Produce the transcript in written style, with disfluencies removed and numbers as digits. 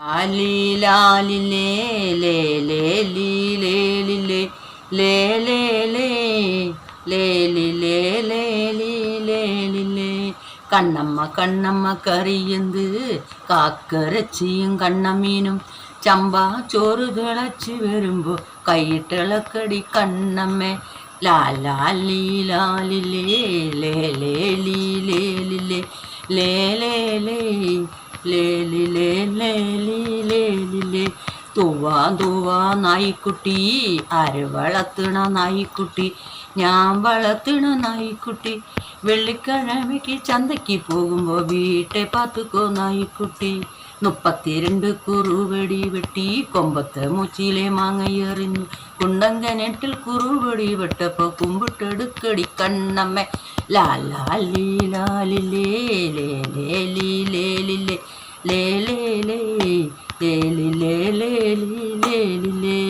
ലാലി ലാലി ലേ ലേ ലേ Lee ലേ ലി ലേ ലേ ലേ ലേ ലേ ലി ലേ ലേ Lee ലേ ലി ലേ. കണ്ണമ്മ കണ്ണമ്മ കറിയുന്നത് കാക്കരച്ചിയും കണ്ണമീനും ചമ്പാ ചോറ് തിളച്ച് വരുമ്പോ കൈയിട്ടിളക്കടി കണ്ണമ്മേ. ലാലി ലാലി ലേ ലേ ലേ ലീ ലേ ലി ലേ ലേ ലേ ലേ ലേ ലി ലേ ലേ ലീ ലേ ലി ലേ. തൂവാ തൂവാ നായിക്കുട്ടി, ആര് വളർത്തണ നായിക്കുട്ടി? ഞാൻ വളർത്തണ നായിക്കുട്ടി. വെള്ളിക്കിഴമയ്ക്ക് ചന്തയ്ക്ക് പോകുമ്പോ വീട്ടെ പാത്തുക്കോ നായിക്കുട്ടി. 32 കുറുവടി വെട്ടി കൊമ്പത്തെ മൂച്ചിലെ മാങ്ങയെറിഞ്ഞു. കുണ്ടങ്കനെട്ടിൽ കുറുവടി വെട്ടപ്പോ കുമ്പിട്ടെടുക്കടി കണ്ണമ്മേ. ലാലി ലാലി ലേ ലേ ലേ ലീ ലേ ലി ലേ ലേ ലേ ലേ ലേ ലി ലേ ലേ ലീ ലേ ലി ലേ.